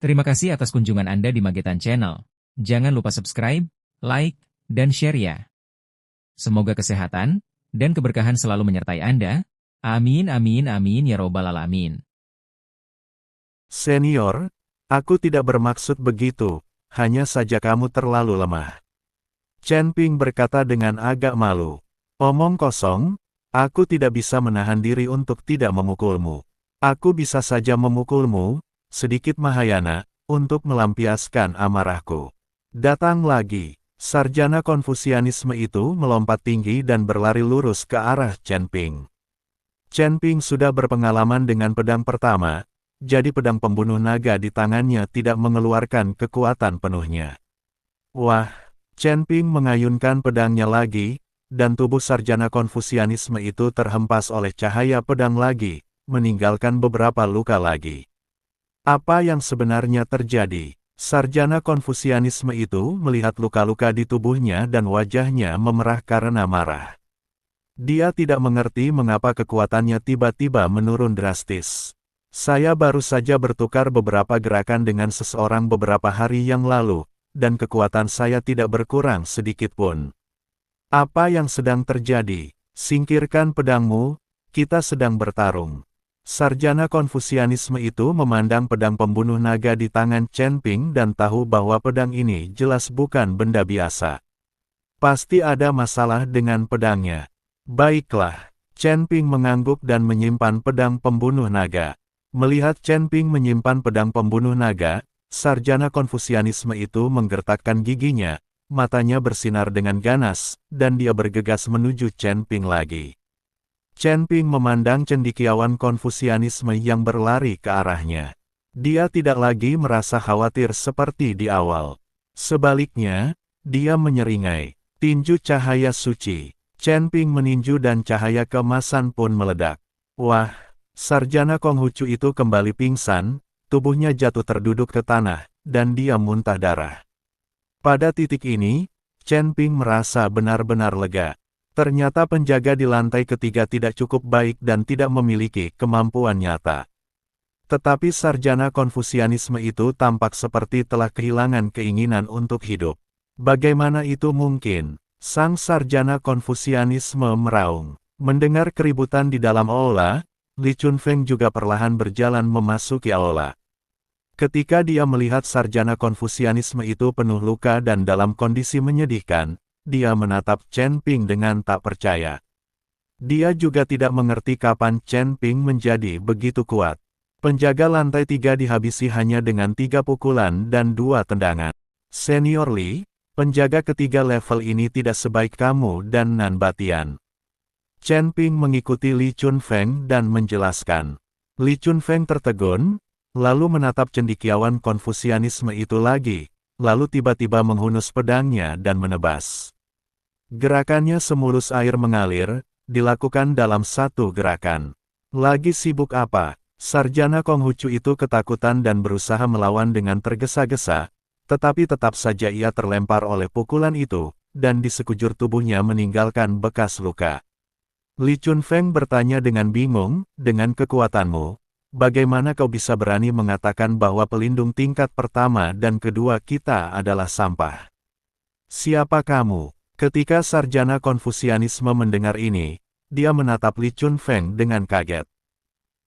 Terima kasih atas kunjungan Anda di Magetan Channel. Jangan lupa subscribe, like, dan share ya. Semoga kesehatan dan keberkahan selalu menyertai Anda. Amin amin amin ya robbal alamin. Senior, aku tidak bermaksud begitu, hanya saja kamu terlalu lemah. Chen Ping berkata dengan agak malu. Omong kosong, aku tidak bisa menahan diri untuk tidak memukulmu. Aku bisa saja memukulmu, sedikit Mahayana, untuk melampiaskan amarahku. Datang lagi, sarjana Konfusianisme itu melompat tinggi dan berlari lurus ke arah Chen Ping. Chen Ping sudah berpengalaman dengan pedang pertama, jadi pedang pembunuh naga di tangannya tidak mengeluarkan kekuatan penuhnya. Wah, Chen Ping mengayunkan pedangnya lagi, dan tubuh sarjana Konfusianisme itu terhempas oleh cahaya pedang lagi, meninggalkan beberapa luka lagi. Apa yang sebenarnya terjadi? Sarjana Konfusianisme itu melihat luka-luka di tubuhnya dan wajahnya memerah karena marah. Dia tidak mengerti mengapa kekuatannya tiba-tiba menurun drastis. Saya baru saja bertukar beberapa gerakan dengan seseorang beberapa hari yang lalu, dan kekuatan saya tidak berkurang sedikit pun. Apa yang sedang terjadi? Singkirkan pedangmu, kita sedang bertarung. Sarjana Konfusianisme itu memandang pedang pembunuh naga di tangan Chen Ping dan tahu bahwa pedang ini jelas bukan benda biasa. Pasti ada masalah dengan pedangnya. Baiklah, Chen Ping mengangguk dan menyimpan pedang pembunuh naga. Melihat Chen Ping menyimpan pedang pembunuh naga, sarjana Konfusianisme itu menggertakkan giginya, matanya bersinar dengan ganas, dan dia bergegas menuju Chen Ping lagi. Chen Ping memandang cendekiawan Konfusianisme yang berlari ke arahnya. Dia tidak lagi merasa khawatir seperti di awal. Sebaliknya, dia menyeringai. Tinju cahaya suci. Chen Ping meninju dan cahaya keemasan pun meledak. Wah, sarjana Konghucu itu kembali pingsan, tubuhnya jatuh terduduk ke tanah, dan dia muntah darah. Pada titik ini, Chen Ping merasa benar-benar lega. Ternyata penjaga di lantai ketiga tidak cukup baik dan tidak memiliki kemampuan nyata. Tetapi sarjana Konfusianisme itu tampak seperti telah kehilangan keinginan untuk hidup. Bagaimana itu mungkin? Sang sarjana Konfusianisme meraung. Mendengar keributan di dalam aula, Li Chunfeng juga perlahan berjalan memasuki aula. Ketika dia melihat sarjana Konfusianisme itu penuh luka dan dalam kondisi menyedihkan, dia menatap Chen Ping dengan tak percaya. Dia juga tidak mengerti kapan Chen Ping menjadi begitu kuat. Penjaga lantai 3 dihabisi hanya dengan 3 pukulan dan 2 tendangan. Senior Li, penjaga ketiga level ini tidak sebaik kamu dan Nan Batian. Chen Ping mengikuti Li Chunfeng dan menjelaskan. Li Chunfeng tertegun, lalu menatap cendekiawan Konfusianisme itu lagi, lalu tiba-tiba menghunus pedangnya dan menebas. Gerakannya semulus air mengalir, dilakukan dalam satu gerakan. Lagi sibuk apa? Sarjana Konghucu itu ketakutan dan berusaha melawan dengan tergesa-gesa, tetapi tetap saja ia terlempar oleh pukulan itu, dan di sekujur tubuhnya meninggalkan bekas luka. Li Chunfeng bertanya dengan bingung, dengan kekuatanmu, bagaimana kau bisa berani mengatakan bahwa pelindung tingkat pertama dan kedua kita adalah sampah? Siapa kamu? Ketika sarjana Konfusianisme mendengar ini, dia menatap Li Chunfeng dengan kaget.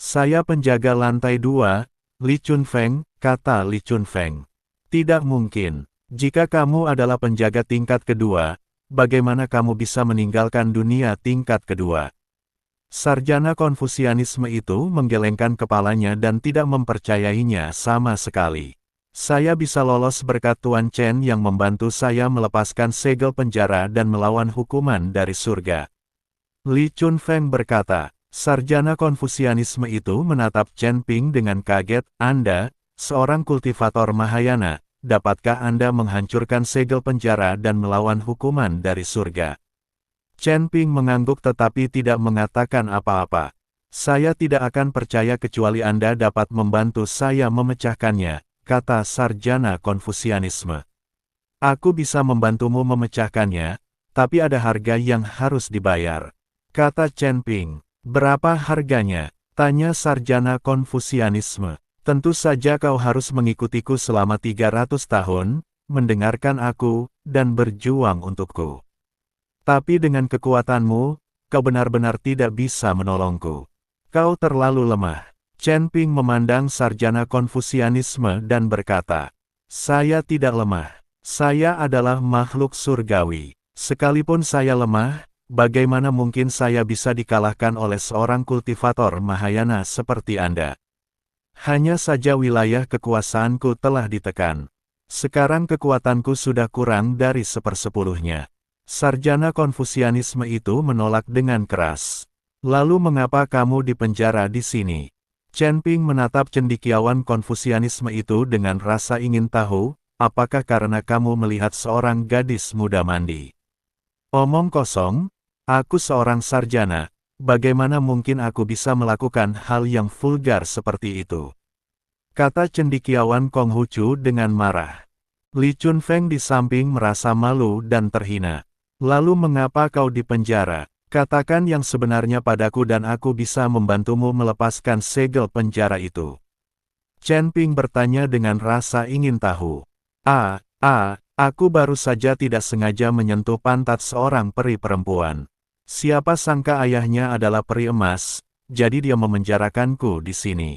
Saya penjaga lantai 2, Li Chunfeng, kata Li Chunfeng. Tidak mungkin. Jika kamu adalah penjaga tingkat kedua, bagaimana kamu bisa meninggalkan dunia tingkat kedua? Sarjana Konfusianisme itu menggelengkan kepalanya dan tidak mempercayainya sama sekali. Saya bisa lolos berkat Tuan Chen yang membantu saya melepaskan segel penjara dan melawan hukuman dari surga. Li Chunfeng berkata. Sarjana Konfusianisme itu menatap Chen Ping dengan kaget. Anda, seorang kultivator Mahayana, dapatkah Anda menghancurkan segel penjara dan melawan hukuman dari surga? Chen Ping mengangguk tetapi tidak mengatakan apa-apa. Saya tidak akan percaya kecuali Anda dapat membantu saya memecahkannya, kata sarjana Konfusianisme. Aku bisa membantumu memecahkannya, tapi ada harga yang harus dibayar, kata Chen Ping. Berapa harganya? Tanya sarjana Konfusianisme. Tentu saja kau harus mengikutiku selama 300 tahun, mendengarkan aku, dan berjuang untukku. Tapi dengan kekuatanmu, kau benar-benar tidak bisa menolongku. Kau terlalu lemah. Chen Ping memandang sarjana Konfusianisme dan berkata, "Saya tidak lemah. Saya adalah makhluk surgawi. Sekalipun saya lemah, bagaimana mungkin saya bisa dikalahkan oleh seorang kultivator Mahayana seperti Anda? Hanya saja wilayah kekuasaanku telah ditekan. Sekarang kekuatanku sudah kurang dari 1/10-nya." Sarjana Konfusianisme itu menolak dengan keras. "Lalu mengapa kamu dipenjara di sini?" Chen Ping menatap cendekiawan Konfusianisme itu dengan rasa ingin tahu, "Apakah karena kamu melihat seorang gadis muda mandi?" "Omong kosong, aku seorang sarjana, bagaimana mungkin aku bisa melakukan hal yang vulgar seperti itu?" kata cendekiawan Konghucu dengan marah. Li Chunfeng di samping merasa malu dan terhina. "Lalu mengapa kau dipenjara? Katakan yang sebenarnya padaku dan aku bisa membantumu melepaskan segel penjara itu." Chen Ping bertanya dengan rasa ingin tahu. Aku baru saja tidak sengaja menyentuh pantat seorang peri perempuan. Siapa sangka ayahnya adalah peri emas, jadi dia memenjarakanku di sini,"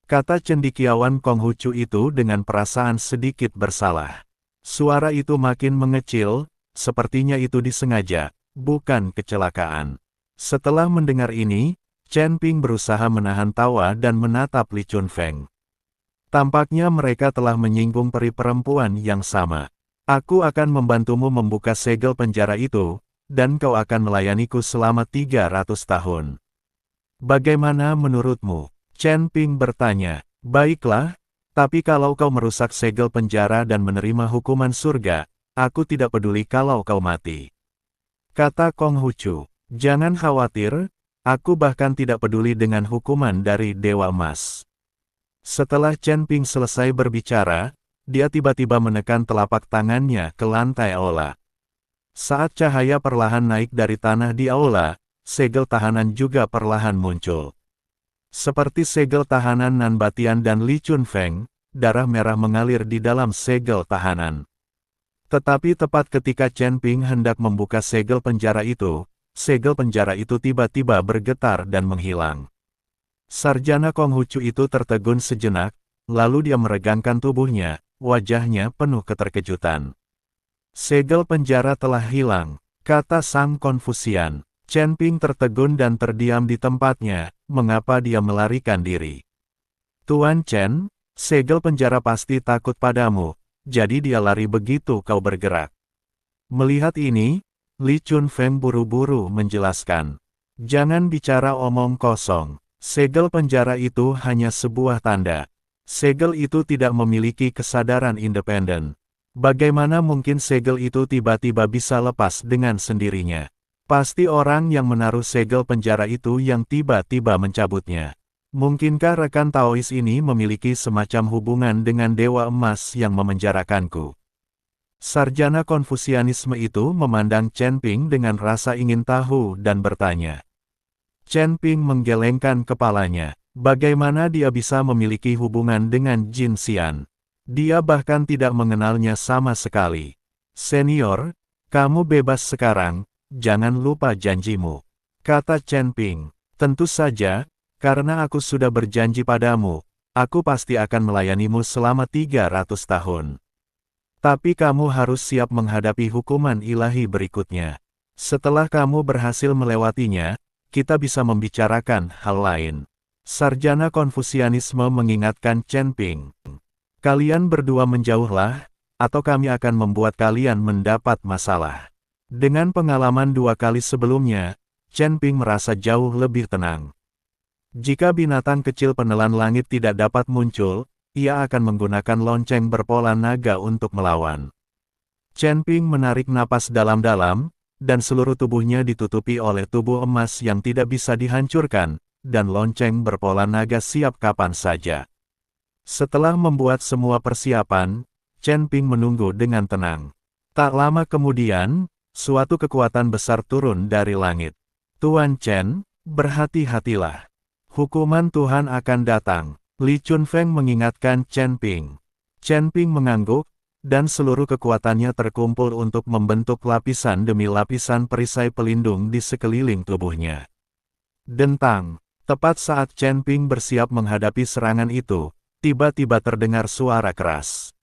kata cendekiawan Konghucu itu dengan perasaan sedikit bersalah. Suara itu makin mengecil, sepertinya itu disengaja, bukan kecelakaan. Setelah mendengar ini, Chen Ping berusaha menahan tawa dan menatap Li Chunfeng. Tampaknya mereka telah menyinggung peri perempuan yang sama. "Aku akan membantumu membuka segel penjara itu, dan kau akan melayaniku selama 300 tahun. Bagaimana menurutmu?" Chen Ping bertanya. "Baiklah, tapi kalau kau merusak segel penjara dan menerima hukuman surga, aku tidak peduli kalau kau mati," kata Konghucu. "Jangan khawatir, aku bahkan tidak peduli dengan hukuman dari Dewa Emas." Setelah Chen Ping selesai berbicara, dia tiba-tiba menekan telapak tangannya ke lantai aula. Saat cahaya perlahan naik dari tanah di aula, segel tahanan juga perlahan muncul. Seperti segel tahanan Nan Batian dan Li Chunfeng, darah merah mengalir di dalam segel tahanan. Tetapi tepat ketika Chen Ping hendak membuka segel penjara itu tiba-tiba bergetar dan menghilang. Sarjana Konghucu itu tertegun sejenak, lalu dia meregangkan tubuhnya, wajahnya penuh keterkejutan. "Segel penjara telah hilang," kata sang Konfusian. Chen Ping tertegun dan terdiam di tempatnya, mengapa dia melarikan diri? "Tuan Chen, segel penjara pasti takut padamu, jadi dia lari begitu kau bergerak." Melihat ini, Li Chunfeng buru-buru menjelaskan. "Jangan bicara omong kosong. Segel penjara itu hanya sebuah tanda. Segel itu tidak memiliki kesadaran independen. Bagaimana mungkin segel itu tiba-tiba bisa lepas dengan sendirinya? Pasti orang yang menaruh segel penjara itu yang tiba-tiba mencabutnya. Mungkinkah rekan Taois ini memiliki semacam hubungan dengan Dewa Emas yang memenjarakanku?" Sarjana Konfusianisme itu memandang Chen Ping dengan rasa ingin tahu dan bertanya. Chen Ping menggelengkan kepalanya. Bagaimana dia bisa memiliki hubungan dengan Jin Xian? Dia bahkan tidak mengenalnya sama sekali. "Senior, kamu bebas sekarang, jangan lupa janjimu," kata Chen Ping. "Tentu saja, karena aku sudah berjanji padamu, aku pasti akan melayanimu selama 300 tahun. Tapi kamu harus siap menghadapi hukuman ilahi berikutnya. Setelah kamu berhasil melewatinya, kita bisa membicarakan hal lain." Sarjana Konfusianisme mengingatkan Chen Ping. "Kalian berdua menjauhlah, atau kami akan membuat kalian mendapat masalah." Dengan pengalaman 2 kali sebelumnya, Chen Ping merasa jauh lebih tenang. Jika binatang kecil penelan langit tidak dapat muncul, ia akan menggunakan lonceng berpola naga untuk melawan. Chen Ping menarik napas dalam-dalam, dan seluruh tubuhnya ditutupi oleh tubuh emas yang tidak bisa dihancurkan, dan lonceng berpola naga siap kapan saja. Setelah membuat semua persiapan, Chen Ping menunggu dengan tenang. Tak lama kemudian, suatu kekuatan besar turun dari langit. "Tuan Chen, berhati-hatilah. Hukuman Tuhan akan datang," Li Chunfeng mengingatkan Chen Ping. Chen Ping mengangguk, dan seluruh kekuatannya terkumpul untuk membentuk lapisan demi lapisan perisai pelindung di sekeliling tubuhnya. Dentang, tepat saat Chen Ping bersiap menghadapi serangan itu, tiba-tiba terdengar suara keras.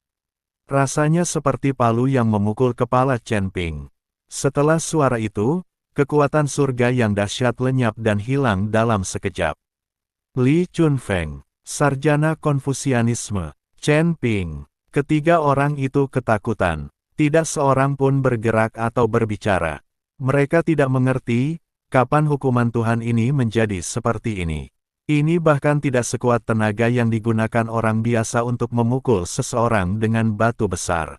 Rasanya seperti palu yang memukul kepala Chen Ping. Setelah suara itu, kekuatan surga yang dahsyat lenyap dan hilang dalam sekejap. Li Chunfeng, sarjana Konfusianisme, Chen Ping. Ketiga orang itu ketakutan. Tidak seorang pun bergerak atau berbicara. Mereka tidak mengerti, kapan hukuman Tuhan ini menjadi seperti ini. Ini bahkan tidak sekuat tenaga yang digunakan orang biasa untuk memukul seseorang dengan batu besar.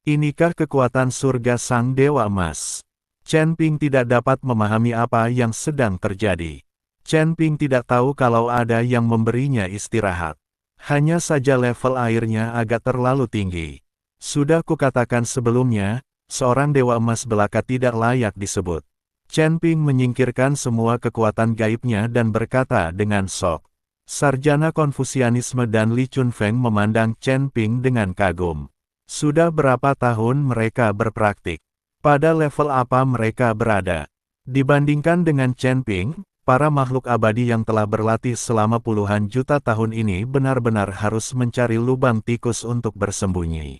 Inikah kekuatan surga Sang Dewa Emas? Chen Ping tidak dapat memahami apa yang sedang terjadi. Chen Ping tidak tahu kalau ada yang memberinya istirahat. Hanya saja level airnya agak terlalu tinggi. Sudah kukatakan sebelumnya, seorang Dewa Emas belaka tidak layak disebut. Chen Ping menyingkirkan semua kekuatan gaibnya dan berkata dengan sok. Sarjana Konfusianisme dan Li Chunfeng memandang Chen Ping dengan kagum. Sudah berapa tahun mereka berpraktik? Pada level apa mereka berada? Dibandingkan dengan Chen Ping, para makhluk abadi yang telah berlatih selama puluhan juta tahun ini benar-benar harus mencari lubang tikus untuk bersembunyi.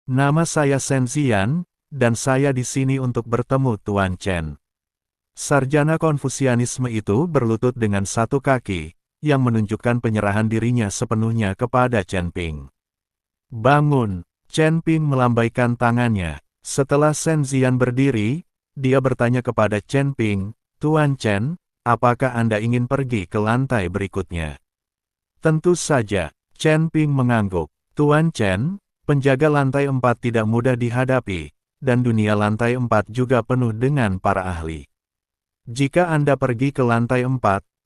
Nama saya Shen Ziyan, dan saya di sini untuk bertemu Tuan Chen. Sarjana Konfusianisme itu berlutut dengan satu kaki, yang menunjukkan penyerahan dirinya sepenuhnya kepada Chen Ping. Bangun! Chen Ping melambaikan tangannya. Setelah Shen Ziyan berdiri, dia bertanya kepada Chen Ping, Tuan Chen, apakah Anda ingin pergi ke lantai berikutnya? Tentu saja, Chen Ping mengangguk. Tuan Chen, penjaga lantai 4 tidak mudah dihadapi, dan dunia lantai 4 juga penuh dengan para ahli. Jika Anda pergi ke lantai 4,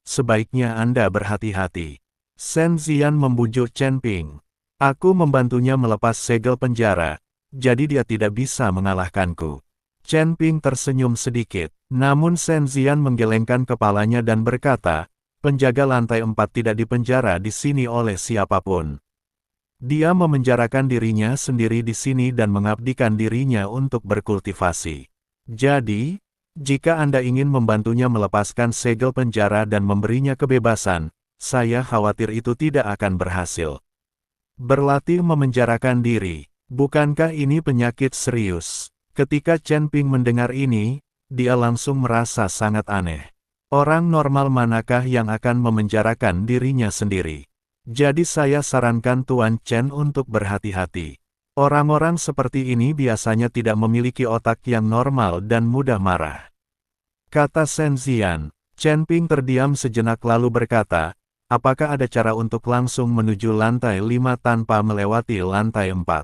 sebaiknya Anda berhati-hati. Shen Ziyan membujuk Chen Ping. Aku membantunya melepas segel penjara, jadi dia tidak bisa mengalahkanku. Chen Ping tersenyum sedikit, namun Shen Ziyan menggelengkan kepalanya dan berkata, penjaga lantai 4 tidak dipenjara di sini oleh siapapun. Dia memenjarakan dirinya sendiri di sini dan mengabdikan dirinya untuk berkultivasi. Jadi, jika Anda ingin membantunya melepaskan segel penjara dan memberinya kebebasan, saya khawatir itu tidak akan berhasil. Berlatih memenjarakan diri, bukankah ini penyakit serius? Ketika Chen Ping mendengar ini, dia langsung merasa sangat aneh. Orang normal manakah yang akan memenjarakan dirinya sendiri? Jadi saya sarankan Tuan Chen untuk berhati-hati. Orang-orang seperti ini biasanya tidak memiliki otak yang normal dan mudah marah. Kata Shen Ziyan. Chen Ping terdiam sejenak lalu berkata, apakah ada cara untuk langsung menuju lantai 5 tanpa melewati lantai 4?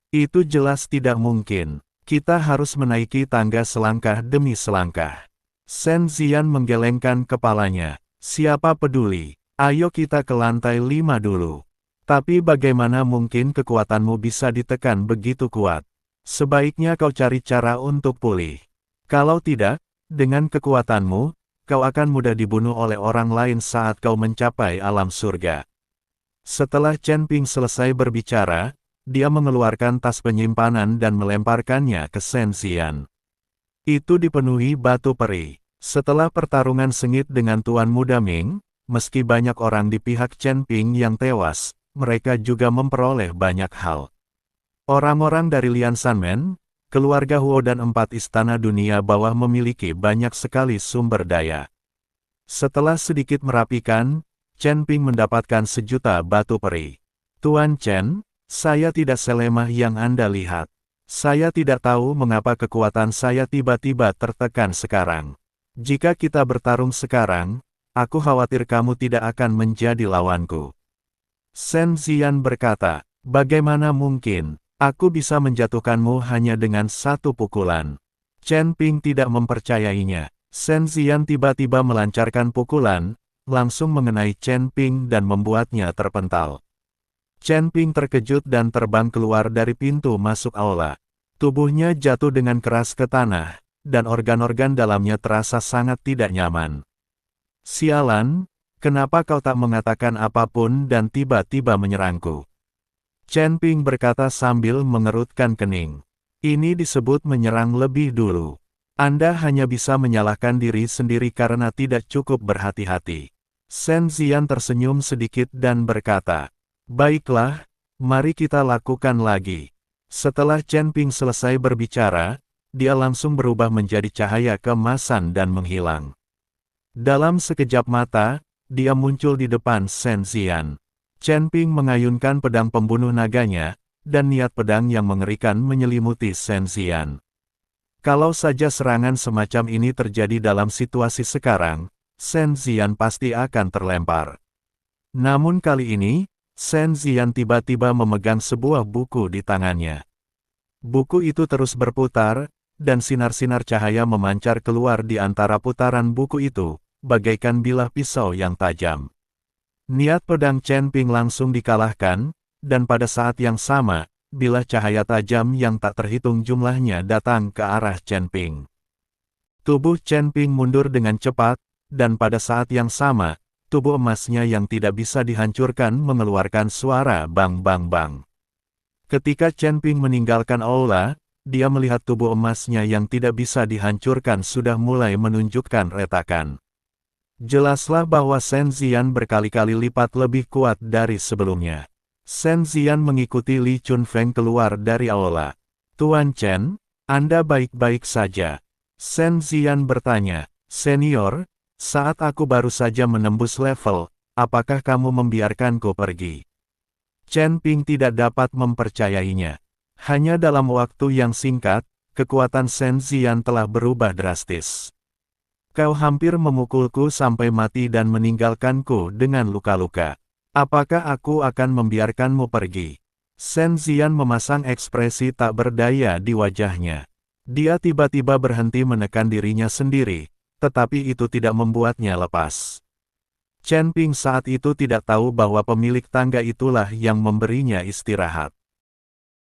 Itu jelas tidak mungkin. Kita harus menaiki tangga selangkah demi selangkah. Shen Ziyan menggelengkan kepalanya. Siapa peduli? Ayo kita ke lantai 5 dulu. Tapi bagaimana mungkin kekuatanmu bisa ditekan begitu kuat? Sebaiknya kau cari cara untuk pulih. Kalau tidak, dengan kekuatanmu, kau akan mudah dibunuh oleh orang lain saat kau mencapai alam surga. Setelah Chen Ping selesai berbicara, dia mengeluarkan tas penyimpanan dan melemparkannya ke Shen Ziyan. Itu dipenuhi batu peri. Setelah pertarungan sengit dengan Tuan Muda Ming, meski banyak orang di pihak Chen Ping yang tewas, mereka juga memperoleh banyak hal. Orang-orang dari Lian Sanmen, keluarga Huo dan 4 istana dunia bawah memiliki banyak sekali sumber daya. Setelah sedikit merapikan, Chen Ping mendapatkan 1.000.000 batu peri. Tuan Chen, saya tidak selemah yang Anda lihat. Saya tidak tahu mengapa kekuatan saya tiba-tiba tertekan sekarang. Jika kita bertarung sekarang, aku khawatir kamu tidak akan menjadi lawanku. Shen Ziyan berkata, bagaimana mungkin? Aku bisa menjatuhkanmu hanya dengan satu pukulan. Chen Ping tidak mempercayainya. Shen Ziyan tiba-tiba melancarkan pukulan, langsung mengenai Chen Ping dan membuatnya terpental. Chen Ping terkejut dan terbang keluar dari pintu masuk aula. Tubuhnya jatuh dengan keras ke tanah, dan organ-organ dalamnya terasa sangat tidak nyaman. Sialan, Kenapa kau tak mengatakan apapun dan tiba-tiba menyerangku? Chen Ping berkata sambil mengerutkan kening. Ini disebut menyerang lebih dulu. Anda hanya bisa menyalahkan diri sendiri karena tidak cukup berhati-hati. Shen Ziyan tersenyum sedikit dan berkata, baiklah, mari kita lakukan lagi. Setelah Chen Ping selesai berbicara, dia langsung berubah menjadi cahaya keemasan dan menghilang. Dalam sekejap mata, dia muncul di depan Shen Ziyan. Chen Ping mengayunkan pedang pembunuh naganya, dan niat pedang yang mengerikan menyelimuti Shen Ziyan. Kalau saja serangan semacam ini terjadi dalam situasi sekarang, Shen Ziyan pasti akan terlempar. Namun kali ini, Shen Ziyan tiba-tiba memegang sebuah buku di tangannya. Buku itu terus berputar, dan sinar-sinar cahaya memancar keluar di antara putaran buku itu, bagaikan bilah pisau yang tajam. Niat pedang Chen Ping langsung dikalahkan, dan pada saat yang sama, bilah cahaya tajam yang tak terhitung jumlahnya datang ke arah Chen Ping. Tubuh Chen Ping mundur dengan cepat, dan pada saat yang sama, tubuh emasnya yang tidak bisa dihancurkan mengeluarkan suara bang bang bang. Ketika Chen Ping meninggalkan aula, dia melihat tubuh emasnya yang tidak bisa dihancurkan sudah mulai menunjukkan retakan. Jelaslah bahwa Shen Ziyan berkali-kali lipat lebih kuat dari sebelumnya. Shen Ziyan mengikuti Li Chunfeng keluar dari aula. Tuan Chen, Anda baik-baik saja? Shen Ziyan bertanya. Senior, saat aku baru saja menembus level, apakah kamu membiarkanku pergi? Chen Ping tidak dapat mempercayainya. Hanya dalam waktu yang singkat, kekuatan Shen Ziyan telah berubah drastis. Kau hampir memukulku sampai mati dan meninggalkanku dengan luka-luka. Apakah aku akan membiarkanmu pergi? Shen Ziyan memasang ekspresi tak berdaya di wajahnya. Dia tiba-tiba berhenti menekan dirinya sendiri, tetapi itu tidak membuatnya lepas. Chen Ping saat itu tidak tahu bahwa pemilik tangga itulah yang memberinya istirahat.